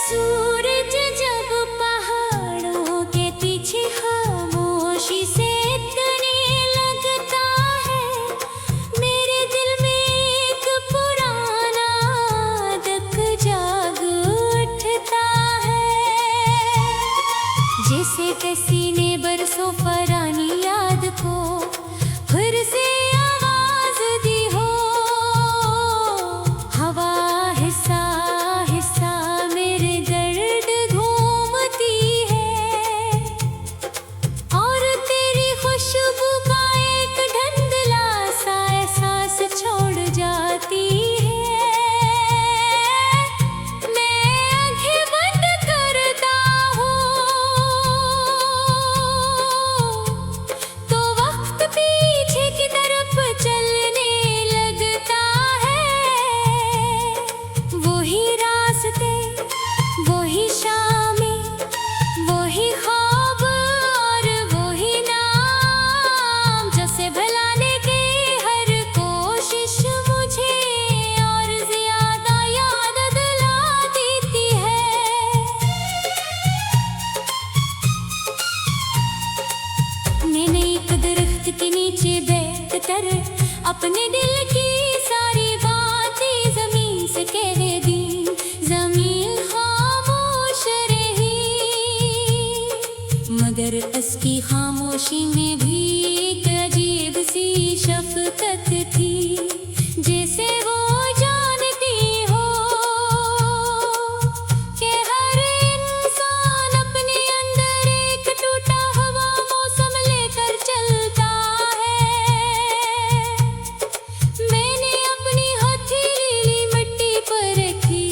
सूरज जब पहाड़ों के पीछे खामोशी से तने लगता है, मेरे दिल में एक पुराना दुख जाग उठता है। जैसे किसी ने बरसों पुरानी याद को फिर से आवाज दी हो। हवा हिस्सा हिस्सा मेरे दर्द घूमती है, और तेरी खुशबू का एक धुंधला सा एहसास छोड़ जाती है। मैं आंखें बंद करता हूँ तो वक्त पीछे की तरफ चलने लगता है। वही रास्ते, वही शामें, वही ख्वाब और वही नाम, जैसे भुलाने की हर कोशिश मुझे और ज्यादा याद दिला देती है। मैंने एक दरख्त के नीचे बैठकर अपने दिल की सारी बातें जमीन से कह दी। जमीन खामोश रही, मगर उसकी खामोशी में भी एक अजीब सी शफकत थी। जैसे वो जानती हो कि हर इंसान अपने अंदर एक टूटा हुआ मौसम लेकर चलता है। मैंने अपनी हथेली मिट्टी पर रखी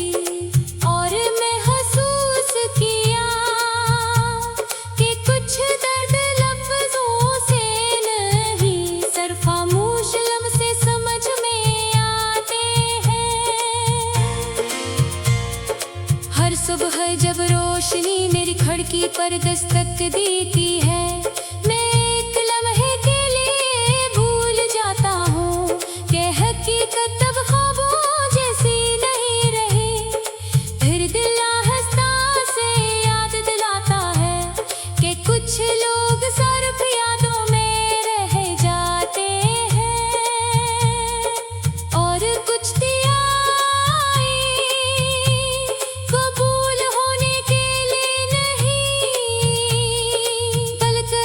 और महसूस किया कि कुछ दर्द लफ्जों से नहीं, सिर्फ खामोश लम्हे समझ में आते हैं। हर सुबह जब रोशनी मेरी खिड़की पर दस्तक देती है, मैं एक लम्हे के लिए भूल जाता हूँ कि हकीकत अब ख्वाबों जैसी नहीं रही। फिर दिल आहिस्ता से याद दिलाता है कि कुछ लोग सिर्फ यादों में रह जाते हैं, और कुछ दियाएं कबूल होने के लिए नहीं, बल्कि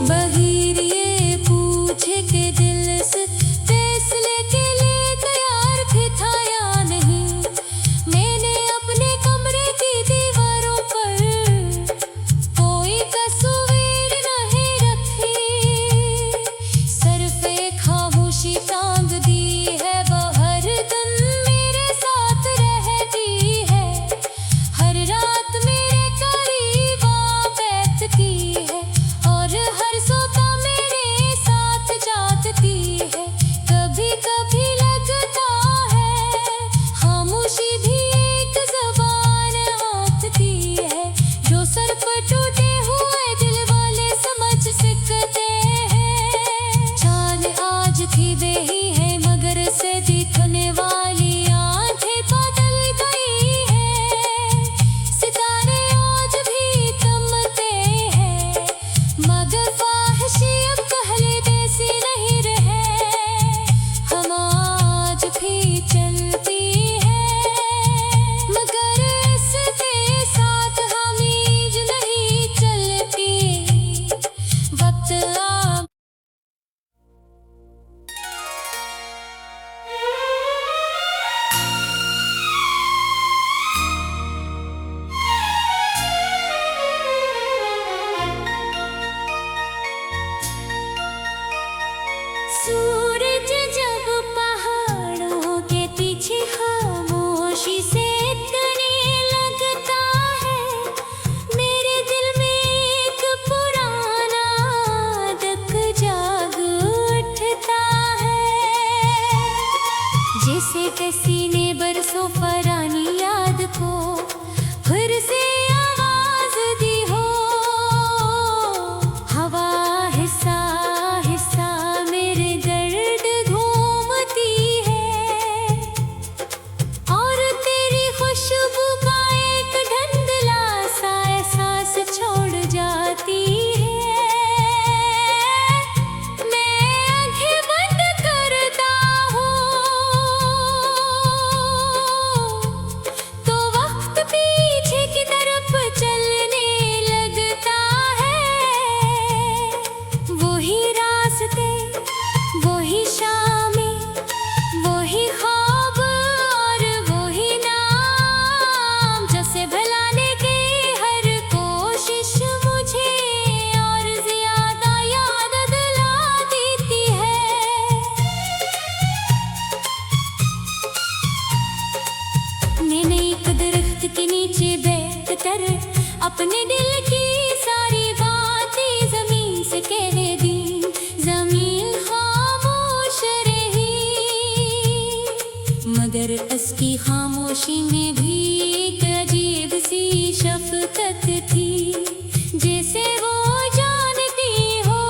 बहीर ये पूछे के दिल से फैसले के लिए तैयार थे था या नहीं। मैंने अपने कमरे की दीवारों पर कोई तस्वीर नहीं रखी। सर पे खामोशी टांग दी है, वो हर दिन मेरे साथ रहती है। हर रात मेरे करीब आ बैठती है और हर सोता मेरे साथ जागती है। कभी कभी लगता है खामोशी भी एक ज़बान आती है, जो सर पर टूटे हुए दिल वाले समझ सकते हैं। चांद आज भी वही है मगर से दिखने वाली आंखें बदल गई है। सितारे आज भी चमकते हैं मगर ख्वाहिशें अब पहले जैसी नहीं रहे। हम आज भी चलती है मगर इसके साथ हम ईज नहीं चलती। वक्त आ सूरज जब पहाड़ों के पीछे खामोशी से तने लगता है, मेरे दिल में एक पुराना दुख जाग उठता है। जैसे किसी ने बरसों पुरानी याद को फिर से आवाज दी हो। हवा हिस्सा हिस्सा मेरे दर्द घूमती है और तेरी खुशबू का एक धुंधला सा एहसास छोड़ जाती है। मैं आंखें बंद करता हूँ तो वक्त पीछे की तरफ चलने लगता है। वही रास्ते, वही शामें, वही ख्वाब और वही नाम, जैसे भुलाने की हर कोशिश मुझे और ज्यादा याद दिला देती है। मैंने एक दरख्त के नीचे बैठ कर अपने दिल की सारी बातें जमीन से कह दी। जमीन खामोश रही मगर उसकी खामोशी में भी एक अजीब सी शफकत थी, जैसे वो जानती हो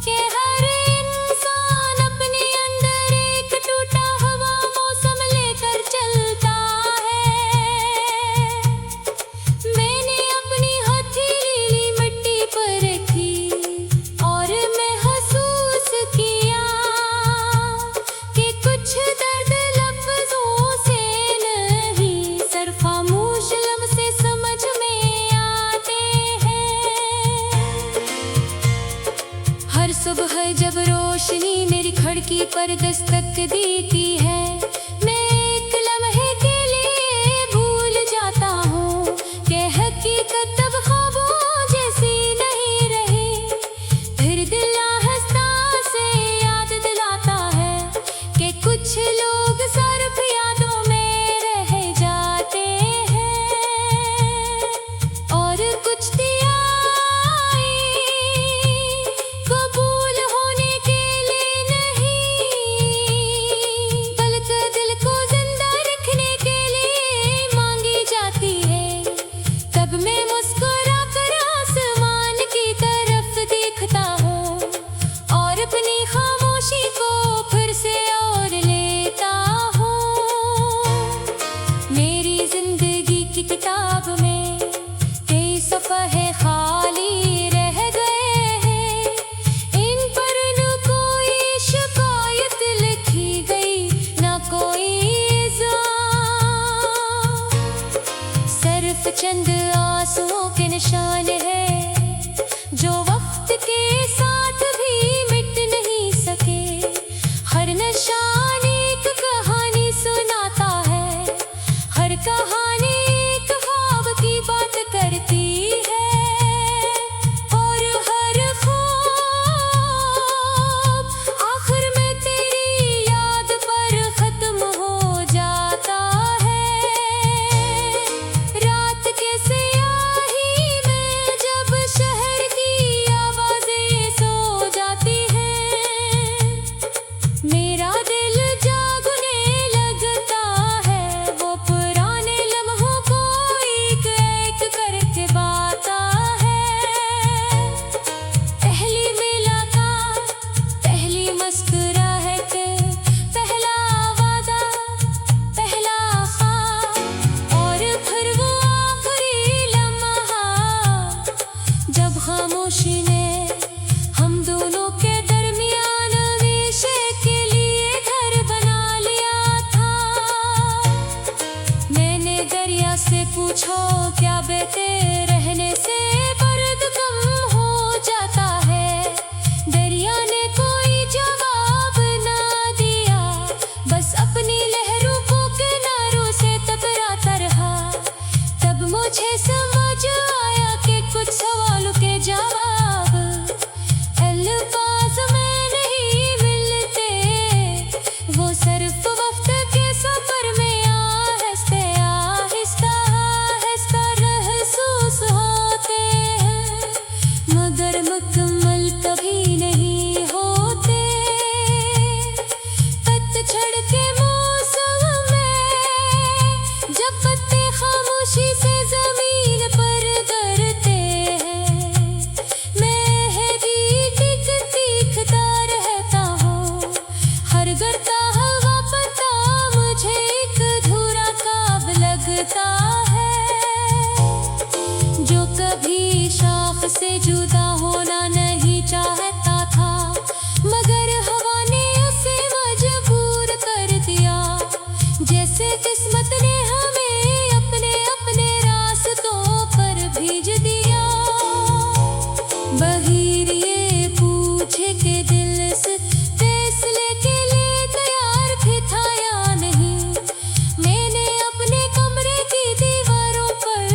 कि हर इंसान अपने अंदर एक टूटा हुआ मौसम लेकर चलता है। मैंने अपनी हथेली मिट्टी पर रखी और महसूस किया कि कुछ दर्द लफ्जों से नहीं सिर्फ खामोश लम्हे समझ में आते हैं। हर सुबह जब रोशनी मेरी खिड़की पर दस्तक देती है, मैं एक लम्हे के लिए भूल जाता हूँ कि हकीकत अब ख्वाबों जैसी नहीं रही। फिर दिल आहिस्ता से याद दिलाता है कि कुछ लोग सिर्फ यादों में रह जाते हैं और कुछ दियाएं कबूल होने के लिए नहीं बल्कि जोश ने हम दोनों के दरमियान हमेशा के लिए घर बना लिया था। मैंने दरिया से पूछा क्या बेटे रहने से बर्द कम हो जाता है। दरिया ने कोई जवाब ना दिया, बस अपनी लहरों को किनारों से टकराता रहा। तब मुझे समझ आया कि कुछ सवालों के जवाब अल्फाज में नहीं मिलते, वो सिर्फ वक्त के सफर में आहिस्ता आहिस्ता आहिस्ता महसूस होते हैं, मगर मुकम्मल कभी नहीं होते। पतझड़ के मौसम में जब पत्ते खामोशी से जमीन पर गिरते हैं, मैं भी दिखता रहता हूँ। हर गिरता हुआ पत्ता मुझे एक अधूरा ख्वाब लगता है, जो कभी शाख से जुदा होना नहीं चाहता था, मगर हवा ने उसे मजबूर कर दिया। जैसे किस्मत ने हमें अपने अपने रास्तों पर भेज दिया। बहीर ये पूछे के दिल से फैसले के लिए तैयार भी था या नहीं। मैंने अपने कमरे की दीवारों पर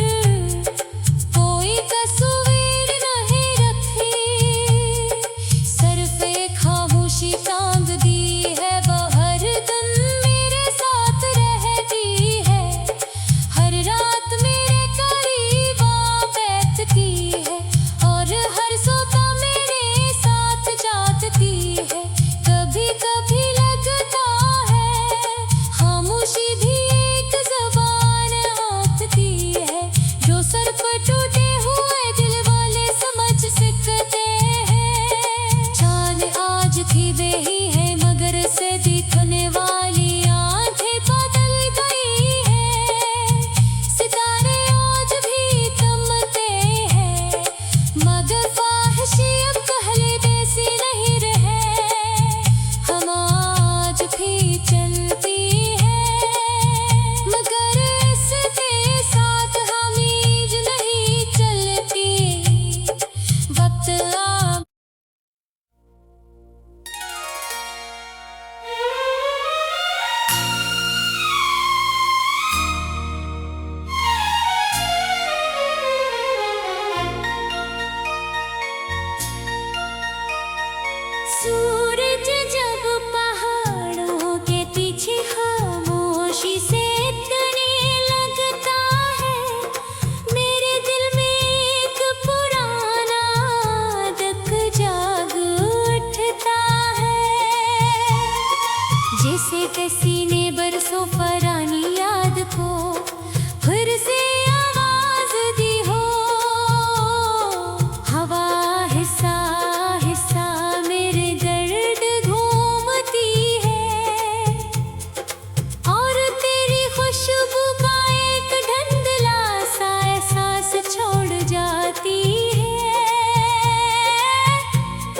कोई तस्वीर नहीं रखी, सिर्फ एक खामोशी टांग दी है, वो हर दिन मेरे साथ रहती है। हर रात मेरे करीब आ बैठती है और हर सोता मेरे साथ जागती है। कभी कभी लगता है खामोशी भी एक ज़बान आंकती है, जो सर पर टूटे हुए दिल वाले समझ सकते हैं। चांद आज भी वही है, मगर से दिखने वाली आंखें बदल गई है। सितारे आज भी चमकते हैं, मगर ख्वाहिशें अब पहले जैसी नहीं रहे। हम आज भी चलती है, मगर इसके साथ हम ईज नहीं चलती। वक्त आ सूरज जब पहाड़ों के पीछे खामोशी से तने लगता है, मेरे दिल में एक पुराना दुख जाग उठता है। जैसे किसी ने बरसों पुरानी याद को फिर से आवाज दी हो। हवा हिस्सा हिस्सा मेरे दर्द घूमती है, और तेरी खुशबू का एक धुंधला सा एहसास छोड़ जाती है।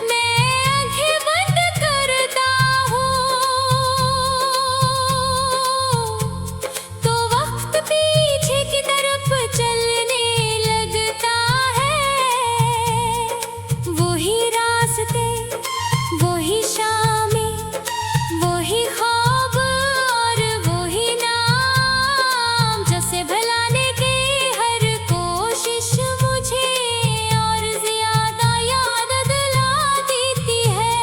मैं आंखें बंद करता हूँ तो वक्त पीछे की तरफ चलने लगता है। वही रास्ते, वही शामें, वही ख्वाब और वही नाम, जैसे भुलाने की हर कोशिश मुझे और ज्यादा याद दिला देती है।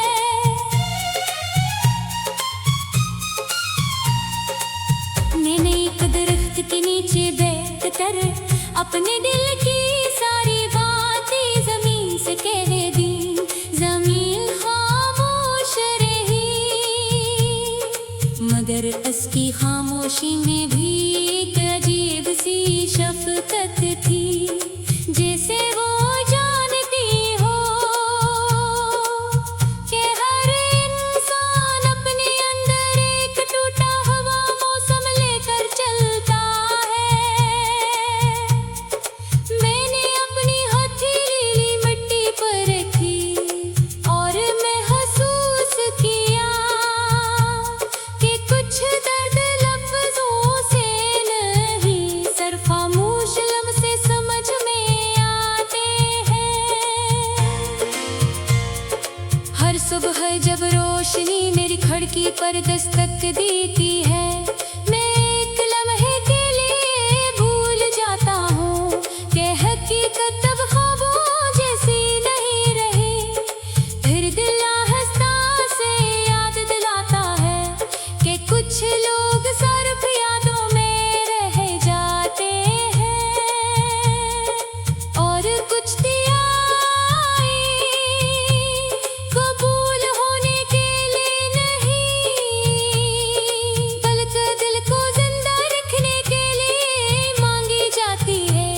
मैंने एक दरख्त के नीचे बैठकर अपने दिल की सारी बातें जमीन से कह दी। जमीन खामोश रही, मगर उसकी खामोशी में भी एक अजीब सी शफकत थी, जैसे वो जानती हो कि हर इंसान अपने अंदर एक टूटा हुआ मौसम लेकर चलता है। मैंने अपनी हथेली मिट्टी पर सुबह जब रोशनी मेरी खिड़की पर दस्तक देती है, मैं एक लम्हे के लिए भूल जाता हूँ कि हकीकत अब ख्वाबों जैसी नहीं रही। फिर दिल आहिस्ता से याद दिलाता है कि कुछ लोग सिर्फ यादों में रह जाते हैं और कुछ कबूल होने के लिए नहीं, बल्कि दिल को जिंदा रखने के लिए मांगी जाती है।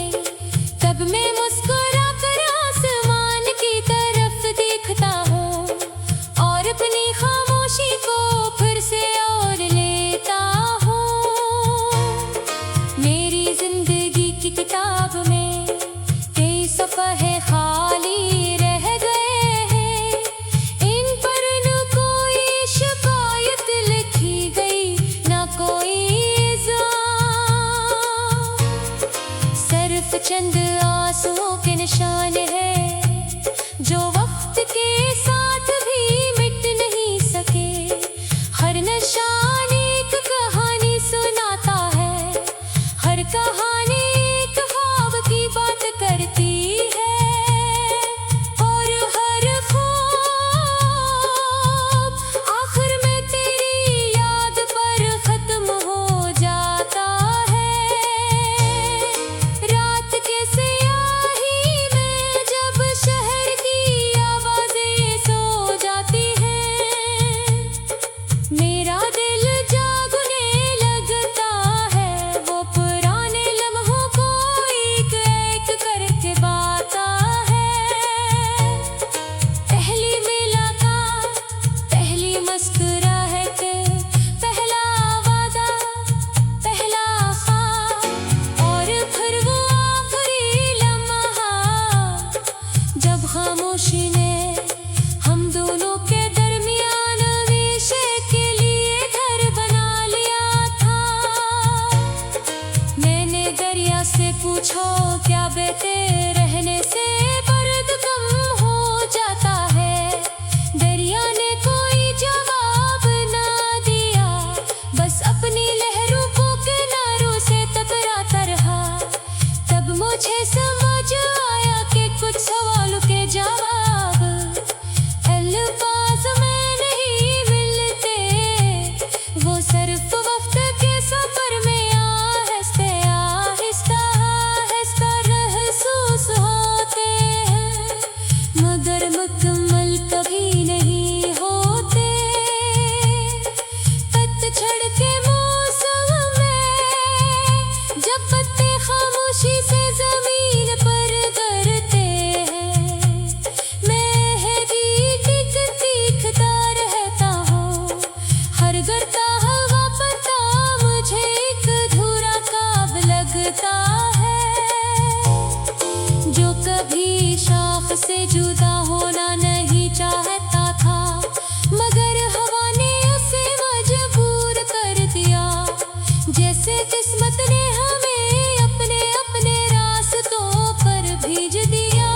तब मैं मुस्कुरा कर आसमान की तरफ देखता हूँ और अपनी खामोशी को फिर से और लेता हूँ। मेरी जिंदगी की किताब में कई सफ़हे खाली रह गए हैं, इन पर न कोई शिकायत लिखी गई न कोई इल्ज़ाम, सिर्फ चंद आंसुओं के निशान है जो वक्त के साथ भी मिट नहीं सके। हर निशान एक कहानी सुनाता है, हर कहानी एक ख्वाब की बात करती है और हर ख्वाब आखिर में तेरी याद पर खत्म हो जाता है। रात के स्याही में जब शहर की आवाजें सो जाती हैं, मेरा दिल जागने लगता है, वो पुराने लम्हों को एक एक करके बाता है। पहली मुलाकात, पहली मुस्कुराहट, पहला वादा, पहला ख्वाब और फिर वो आखिरी लम्हा जब खामोशी ने हम दोनों के दरमियान हमेशा के लिए घर बना लिया था। मैंने दरिया से पूछा क्या बहते रहने से बर्द कम हो जाता है, दरिया ने कोई जवाब ना दिया, बस अपनी लहरों को किनारों से टकराता रहा। तब मुझे समझ आया कि कुछ सवालों के जवाब अल्फाज में नहीं मिलते, वो सिर्फ वक्त के सफर में आहिस्ता आहिस्ता आहिस्ता महसूस होते हैं, मगर मुकम्मल कभी नहीं होते। पतझड़ के मौसम में जब पत्ते खामोशी से जमीन पर गिरते हैं, मैं भी देखता रहता हूँ। हर गिरता हुआ पत्ता मुझे एक अधूरा ख्वाब लगता है, जो कभी शाख से जुदा होना नहीं चाहता था, मगर हवा ने उसे मजबूर कर दिया। जैसे किस्मत ने हमें अपने अपने रास्तों पर भेज दिया।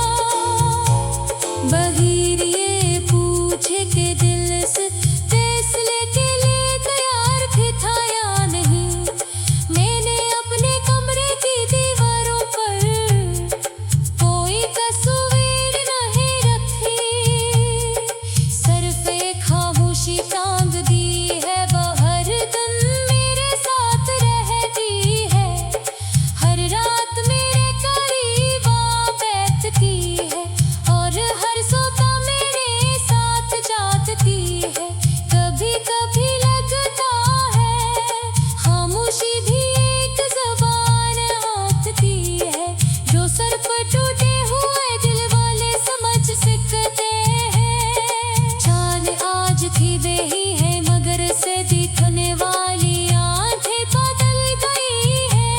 बहीर ये पूछे के दिल से फैसले के लिए तैयार भी था या नहीं, मैंने अपने कमरे की दीवारों पर कोई तस्वीर नहीं रखी, सिर्फ एक खामोशी टांग दी है, वो हरदम मेरे साथ रहती है। हर रात मेरे करीब आ बैठती है और हर सोता मेरे साथ जागती है। कभी कभी लगता है खामोशी भी एक ज़बान आंकती है, जो सर पर टूटे हुए दिल वाले समझ सकते हैं। चांद आज भी वही है, मगर से दिखने वाली आंखें बदल गई है।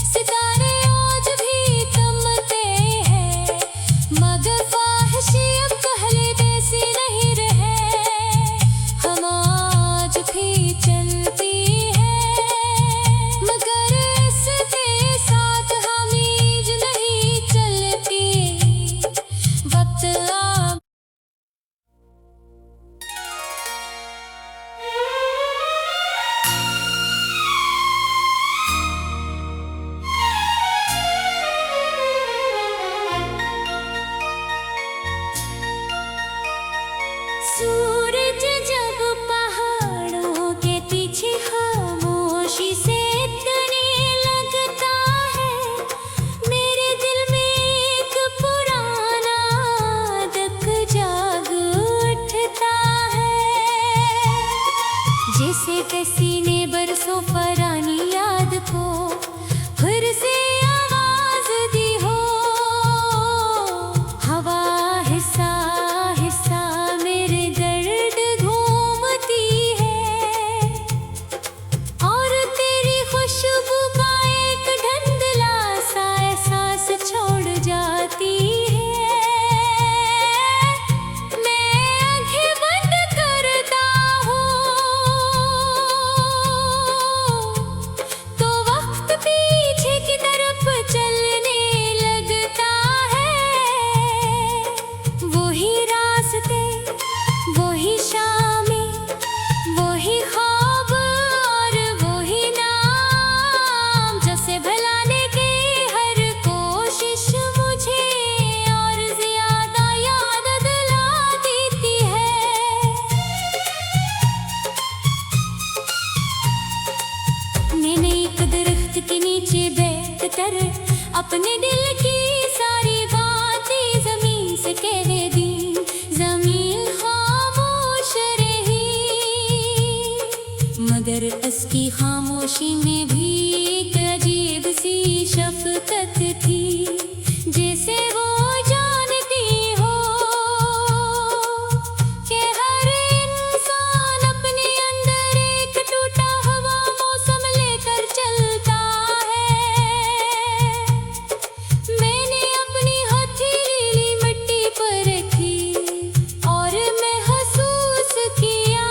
सितारे आज भी चमकते हैं, मगर ख्वाहिशें अब पहले जैसी नहीं रहे। हम आज भी चलती है, मगर इसके साथ हम नहीं चलती। वक्त सूरज जब पहाड़ों के पीछे खामोशी से तने लगता है, मेरे दिल में एक पुराना दुख जाग उठता है। जैसे किसी ने बरसों पुरानी याद को फिर से आवाज दी हो। हवा हिस्सा हिस्सा मेरे दर्द घूमती है, और तेरी खुशबू का एक धुंधला सा एहसास छोड़ जाती है। मैं आंखें बंद करता हूँ तो वक्त पीछे की तरफ चलने लगता है। वही रास्ते, वही शामें, वही ख्वाब और वही नाम, जैसे भुलाने की हर कोशिश मुझे और ज्यादा याद दिला देती है। मैंने एक दरख्त के नीचे बैठकर अपने दिल की सारी बातें जमीन से कह दी। जमीन खामोश रही, मगर उसकी खामोशी में भी एक अजीब सी शफकत थी। जैसे वो जानती हो कि हर इंसान अपने अंदर एक टूटा हुआ मौसम लेकर चलता है। मैंने अपनी हथेली मिट्टी पर रखी और महसूस किया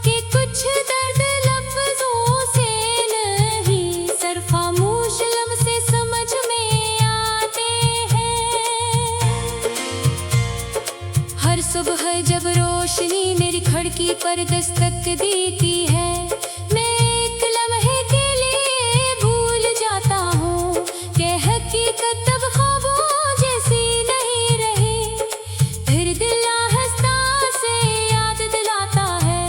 कि कुछ दर्द लफ्जों से नहीं, सिर्फ खामोश लम्हे समझ में आते हैं। हर सुबह जब रोशनी मेरी खिड़की पर दस्तक देती है, मैं एक लम्हे के लिए भूल जाता हूँ कि हकीकत अब ख्वाबों जैसी नहीं रही। फिर दिल आहिस्ता से याद दिलाता है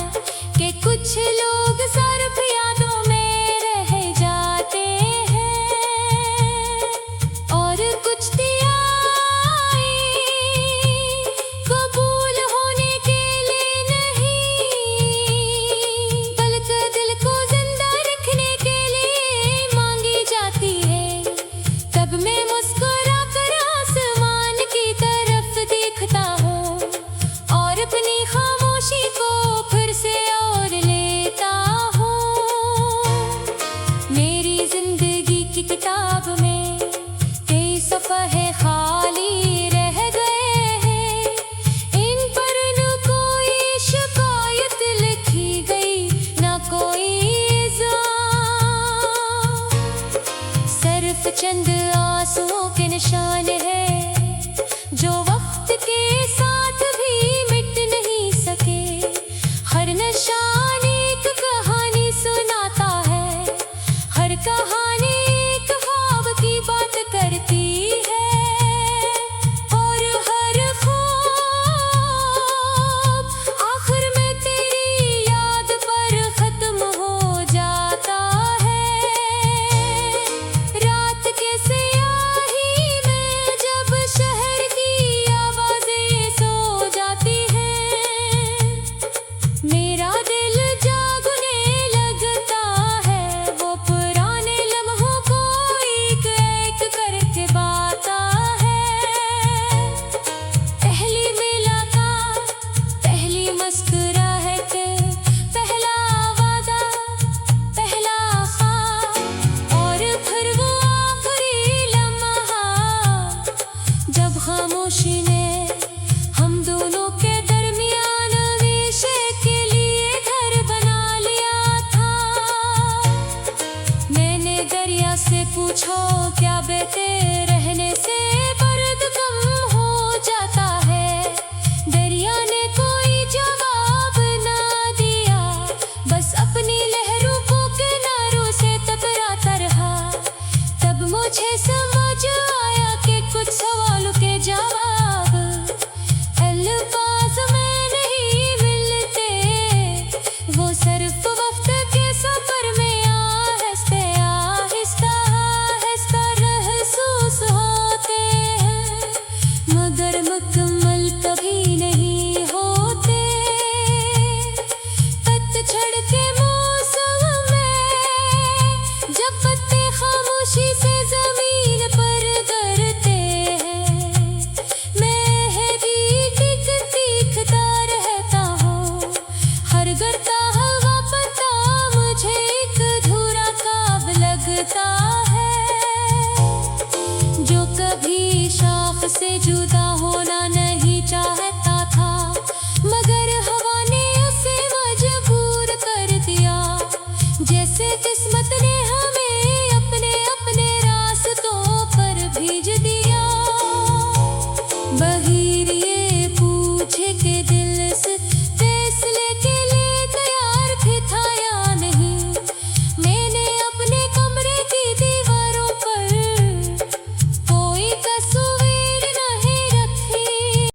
कि कुछ लोग सिर्फ यादों में रह जाते हैं, और कुछ दियाएं कबूल होने के लिए नहीं, बल्कि दिल को जिंदा रखने के लिए मांगी जाती है। तब मैं मुस्कुरा कर आसमान की तरफ देखता हूँ और अपनी खामोशी को फिर से और लेता हूँ। मेरी जिंदगी की किताब में कई सफ़हे खाली रह गए हैं, इन पर न कोई शिकायत लिखी गई, न कोई इल्ज़ाम, सिर्फ चंद आंसुओं के निशान है जो वक्त के साथ भी मिट नहीं सके। हर निशान एक कहानी सुनाता है, हर कहानी एक ख्वाब की बात करती है, और हर ख्वाब आखिर में तेरी याद पर खत्म हो जाता है। रात के स्याही में जब शहर की आवाजें सो जाती हैं, मेरा दिल जागने लगता है। वो पुराने लम्हों को एक एक करके बाता है। पहली मुलाकात, पहली मुस्कुराहट, पहला वादा, पहला ख्वाब, और फिर वो आखिरी लम्हा जब खामोशी ने हम दोनों के दरमियान हमेशा के लिए घर बना लिया था। मैंने दरिया से पूछो क्या बहते रहने से दर्द कम हो जाता है। दरिया ने कोई जवाब ना दिया, बस अपनी लहरों को किनारों से टकराता रहा। तब मुझे समझ आया कि कुछ सवालों के जवाब अल्फाज से जुदा होना